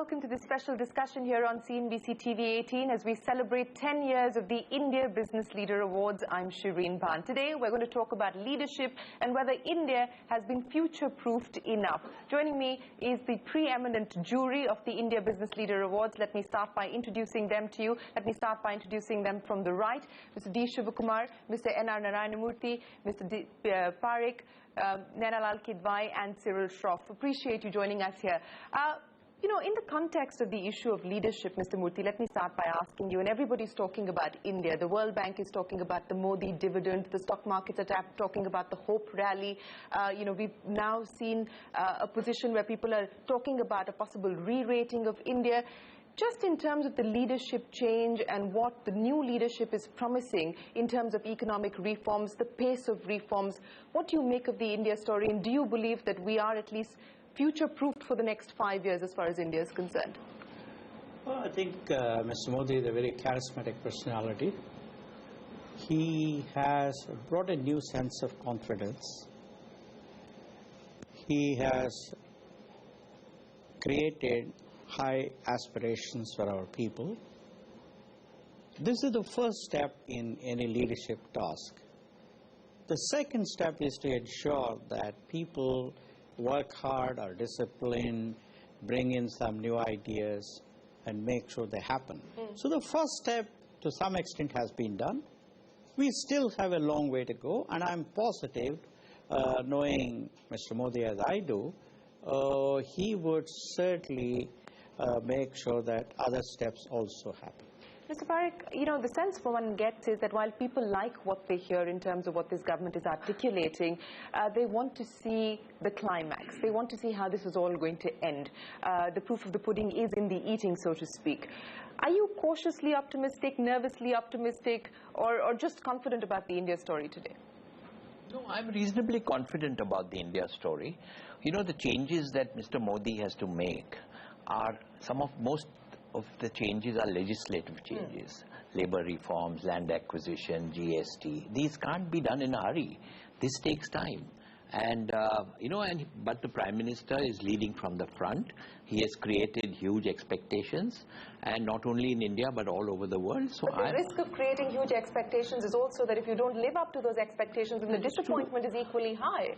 welcome to this special discussion here on CNBC-TV18 as we celebrate 10 years of the India Business Leader Awards. I'm Shereen Bhan. Today we're going to talk about leadership and whether India has been future-proofed enough. Joining me is the preeminent jury of the India Business Leader Awards. Let me start by introducing them to you. Let me start by introducing them from the right. Mr. D. Shivakumar, Mr. N.R. Narayanamurthy, Mr. D. Parikh, Nainalal Kidwai and Cyril Shroff. Appreciate you joining us here. You know, in the context of the issue of leadership, Mr. Murthy, let me start by asking you, and everybody's talking about India. The World Bank is talking about the Modi dividend. The stock markets are talking about the Hope Rally. You know, we've now seen a position where people are talking about a possible re-rating of India. Just in terms of the leadership change and what the new leadership is promising in terms of economic reforms, the pace of reforms, what do you make of the India story, and do you believe that we are at least future-proofed for the next 5 years as far as India is concerned? Well, I think Mr. Modi is a very charismatic personality. He has brought a new sense of confidence. He has created high aspirations for our people. This is the first step in any leadership task. The second step is to ensure that people work hard, are disciplined, bring in some new ideas and make sure they happen. So the first step to some extent has been done. We still have a long way to go, and I'm positive, knowing Mr. Modi as I do, he would certainly make sure that other steps also happen. Mr. Parikh, you know, the sense one gets is that while people like what they hear in terms of what this government is articulating, they want to see the climax. They want to see how this is all going to end. The proof of the pudding is in the eating, so to speak. Are you cautiously optimistic, nervously optimistic, or just confident about the India story today? No, I'm reasonably confident about the India story. You know, the changes that Mr. Modi has to make are most of the changes are legislative changes. Labor reforms, land acquisition, GST. These can't be done in a hurry. This takes time. And, you know, but the Prime Minister is leading from the front. He has created huge expectations, and not only in India, but all over the world. So but the risk of creating huge expectations is also that if you don't live up to those expectations, then the disappointment is equally high.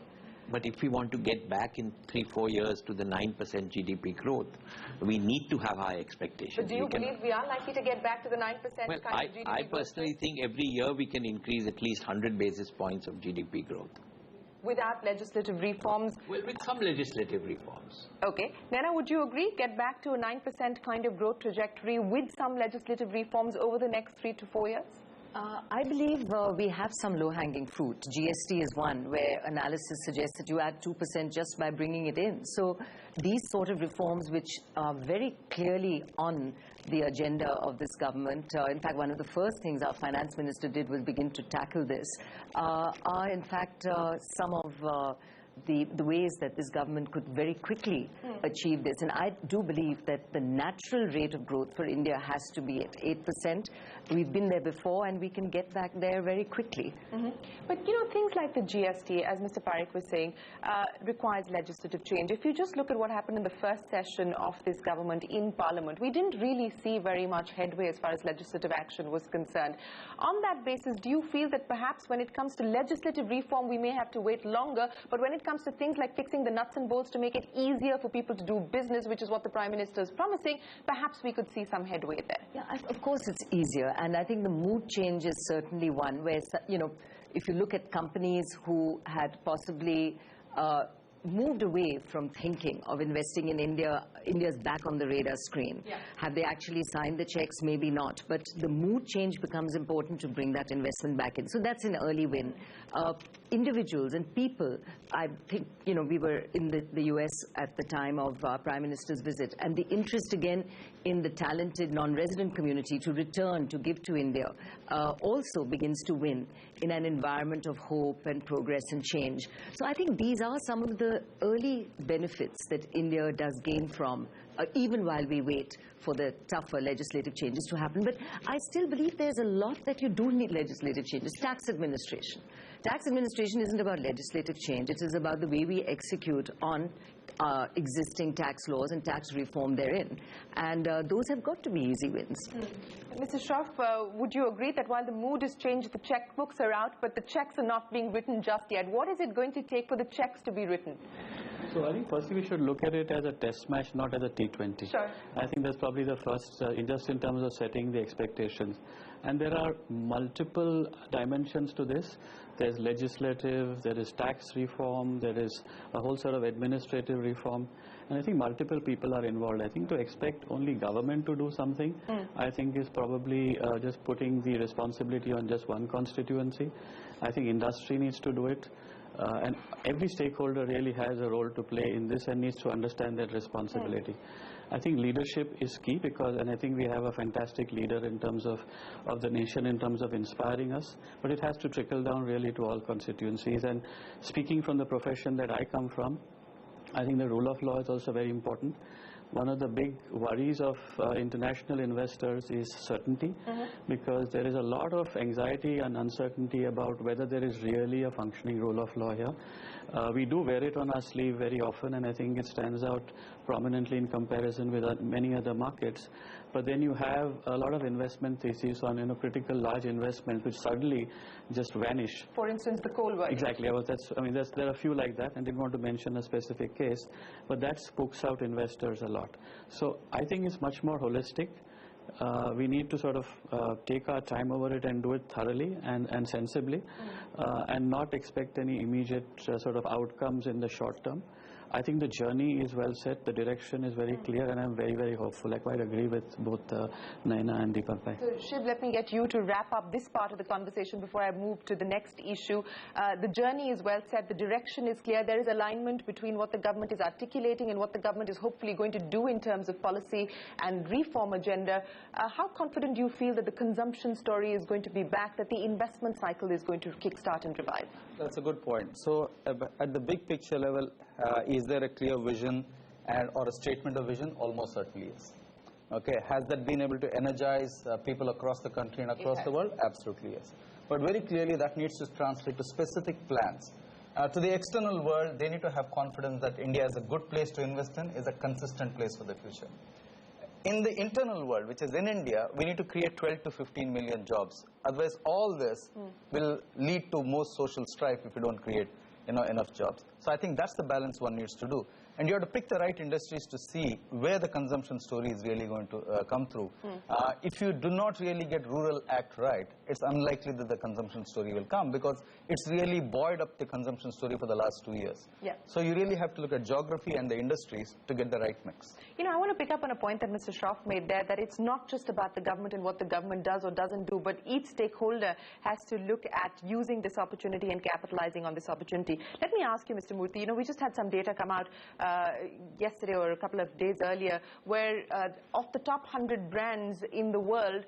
But if we want to get back in 3-4 years to the 9% GDP growth, we need to have high expectations. But do you believe we are likely to get back to the 9% well, kind of GDP growth? I personally think every year we can increase at least 100 basis points of GDP growth. Without legislative reforms? Well, with some legislative reforms. Okay. Naina, would you agree? Get back to a 9% kind of growth trajectory with some legislative reforms over the next 3 to 4 years? I believe we have some low-hanging fruit. GST is one where analysis suggests that you add 2% just by bringing it in. So these sort of reforms, which are very clearly on the agenda of this government, in fact, one of the first things our finance minister did was begin to tackle this, are in fact some of the ways that this government could very quickly achieve this. And I do believe that the natural rate of growth for India has to be at 8%. We've been there before, and we can get back there very quickly. But, you know, things like the GST, as Mr. Parikh was saying, requires legislative change. If you just look at what happened in the first session of this government in Parliament, we didn't really see very much headway as far as legislative action was concerned. On that basis, do you feel that perhaps when it comes to legislative reform, we may have to wait longer, but when it comes to things like fixing the nuts and bolts to make it easier for people to do business, which is what the Prime Minister is promising, perhaps we could see some headway there? Yeah, of course it's easier, and I think the mood change is certainly one where, you know, if you look at companies who had possibly moved away from thinking of investing in India, India's back on the radar screen. Yeah. Have they actually signed the checks? Maybe not. But the mood change becomes important to bring that investment back in. So that's an early win. Individuals and people, I think, you know, we were in the US at the time of our Prime Minister's visit, and the interest again in the talented non-resident community to return, to give to India, also begins to win in an environment of hope and progress and change. So I think these are some of the early benefits that India does gain from, even while we wait for the tougher legislative changes to happen. But I still believe there's a lot that you do need legislative changes. Tax administration. tax administration isn't about legislative change. It is about the way we execute on existing tax laws and tax reform therein. And those have got to be easy wins. Mr. Shroff, would you agree that while the mood has changed, the checkbooks are out, but the checks are not being written just yet? What is it going to take for the checks to be written? So I think firstly we should look at it as a test match, not as a T20. Sure. I think that's probably the first, just in terms of setting the expectations. And there are multiple dimensions to this. There's legislative, there is tax reform, there is a whole sort of administrative reform. And I think multiple people are involved. I think to expect only government to do something, I think is probably just putting the responsibility on just one constituency. I think industry needs to do it. And every stakeholder really has a role to play in this and needs to understand that responsibility. I think leadership is key and I think we have a fantastic leader in terms of the nation, in terms of inspiring us, but it has to trickle down really to all constituencies. And speaking from the profession that I come from, I think the rule of law is also very important. One of the big worries of international investors is certainty, because there is a lot of anxiety and uncertainty about whether there is really a functioning rule of law here. We do wear it on our sleeve very often, and I think it stands out prominently in comparison with many other markets. But then you have a lot of investment theses on critical large investments which suddenly just vanish. For instance, the coal world. Exactly. There are a few like that, and didn't want to mention a specific case, but that spooks out investors a lot. So I think it's much more holistic. We need to sort of take our time over it and do it thoroughly and sensibly, and not expect any immediate sort of outcomes in the short term. I think the journey is well set, the direction is very clear, and I'm very, very hopeful. I quite agree with both Naina and Deepak Bhai. So, Shiv, let me get you to wrap up this part of the conversation before I move to the next issue. The journey is well set, the direction is clear, there is alignment between what the government is articulating and what the government is hopefully going to do in terms of policy and reform agenda. How confident do you feel that the consumption story is going to be back, that the investment cycle is going to kickstart and revive? That's a good point. So, at the big picture level, is there a clear vision or a statement of vision? Almost certainly is. Okay, has that been able to energize people across the country and across the world? Absolutely yes. But very clearly that needs to translate to specific plans. To the external world, they need to have confidence that India is a good place to invest in, is a consistent place for the future. In the internal world, which is in India, we need to create 12 to 15 million jobs. Otherwise, all this will lead to more social strife if you don't create enough jobs. So I think that's the balance one needs to do. And you have to pick the right industries to see where the consumption story is really going to come through. If you do not really get Rural Act right, it's unlikely that the consumption story will come, because it's really buoyed up the consumption story for the last 2 years. So you really have to look at geography and the industries to get the right mix. I want to pick up on a point that Mr. Shroff made there, that it's not just about the government and what the government does or doesn't do, but each stakeholder has to look at using this opportunity and capitalizing on this opportunity. Let me ask you, Mr. Murthy, we just had some data come out yesterday or a couple of days earlier, where of the top 100 brands in the world,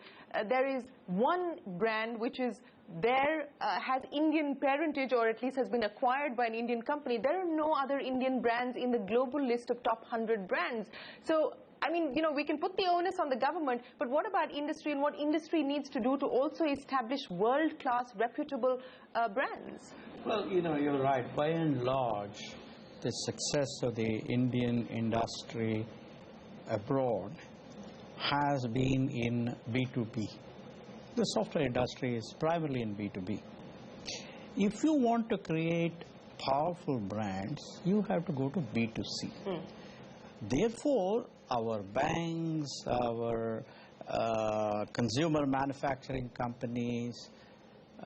there is one brand which is has Indian parentage, or at least has been acquired by an Indian company. There are no other Indian brands in the global list of top 100 brands. So, we can put the onus on the government, but what about industry, and what industry needs to do to also establish world-class, reputable brands? Well, you're right. By and large, the success of the Indian industry abroad has been in B2B. The software industry is primarily in B2B. If you want to create powerful brands, you have to go to B2C. Therefore, our banks, our consumer manufacturing companies,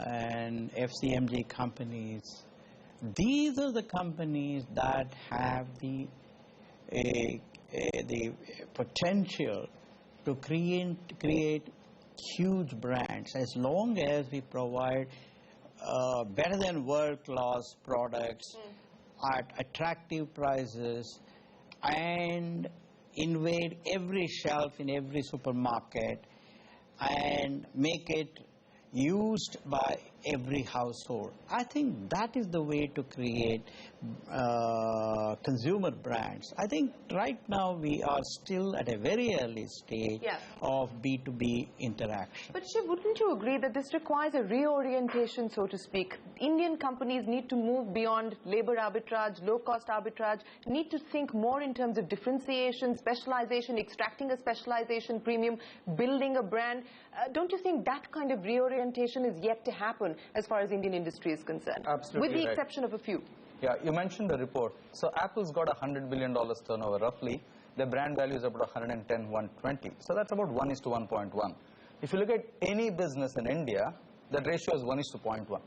and FCMG companies, these are the companies that have the potential to create huge brands, as long as we provide better than world-class products at attractive prices and invade every shelf in every supermarket and make it used by every household. I think that is the way to create consumer brands. I think right now we are still at a very early stage of B2B interaction. But Shiv, wouldn't you agree that this requires a reorientation, so to speak? Indian companies need to move beyond labor arbitrage, low-cost arbitrage, need to think more in terms of differentiation, specialization, extracting a specialization premium, building a brand. Don't you think that kind of reorientation is yet to happen as far as Indian industry is concerned? Absolutely. With the exception of a few. Yeah, you mentioned the report. So Apple's got $100 billion turnover roughly. Their brand value is about 110, 120. So that's about 1:1.1. If you look at any business in India, that ratio is 1:0.1.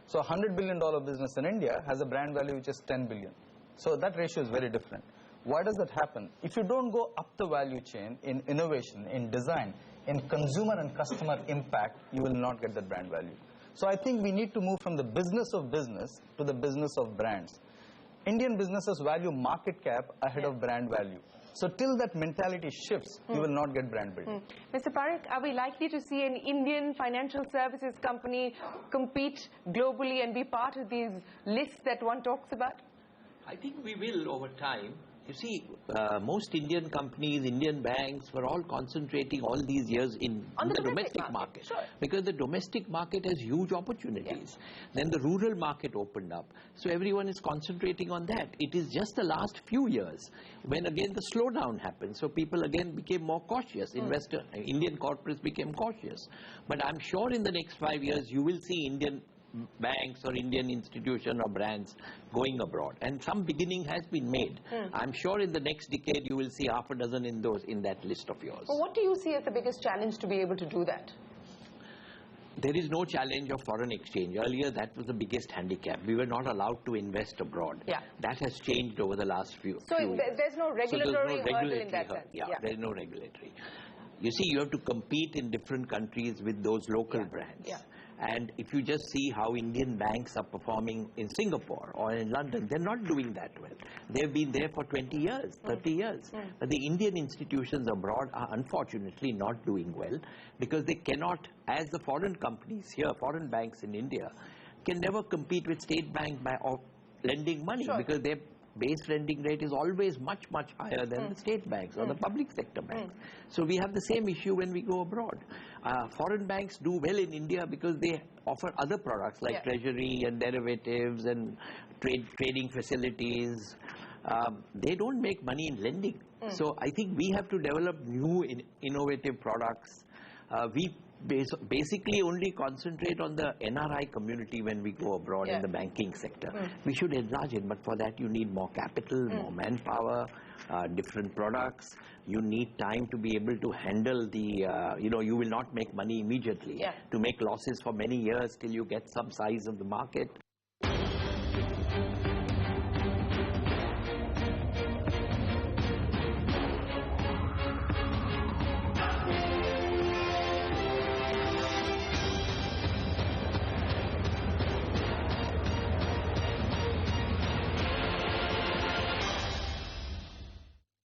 So a $100 billion business in India has a brand value which is 10 billion. So that ratio is very different. Why does that happen? If you don't go up the value chain in innovation, in design, in consumer and customer impact, you will not get that brand value. So I think we need to move from the business of business to the business of brands. Indian businesses value market cap ahead of brand value. So till that mentality shifts, you will not get brand building. Mr. Parekh, are we likely to see an Indian financial services company compete globally and be part of these lists that one talks about? I think we will over time. You see, most Indian companies, Indian banks were all concentrating all these years in the domestic market. Sure. Because the domestic market has huge opportunities. Then the rural market opened up. So everyone is concentrating on that. It is just the last few years when again the slowdown happened. So people again became more cautious. Indian corporates became cautious. But I'm sure in the next 5 years you will see Indian banks or Indian institution or brands going abroad, and some beginning has been made. I'm sure in the next decade you will see half a dozen in that list of yours. Well, what do you see as the biggest challenge to be able to do that? There is no challenge of foreign exchange. Earlier that was the biggest handicap. We were not allowed to invest abroad. That has changed over the last few years. So there's no regulatory hurdle in that sense. There's no regulatory. You see, you have to compete in different countries with those local brands. And if you just see how Indian banks are performing in Singapore or in London, they're not doing that well. They've been there for 20 years, 30 years. But the Indian institutions abroad are unfortunately not doing well because they cannot, as the foreign companies here, foreign banks in India, can never compete with State Bank by lending money because their base lending rate is always much, much higher than the state banks or the public sector banks. So we have the same issue when we go abroad. Foreign banks do well in India because they offer other products like treasury and derivatives and trading facilities. They don't make money in lending. So I think we have to develop new innovative products. We basically only concentrate on the NRI community when we go abroad in the banking sector. We should enlarge it, but for that you need more capital, more manpower, different products. You need time to be able to handle the, you will not make money immediately. To make losses for many years till you get some size of the market.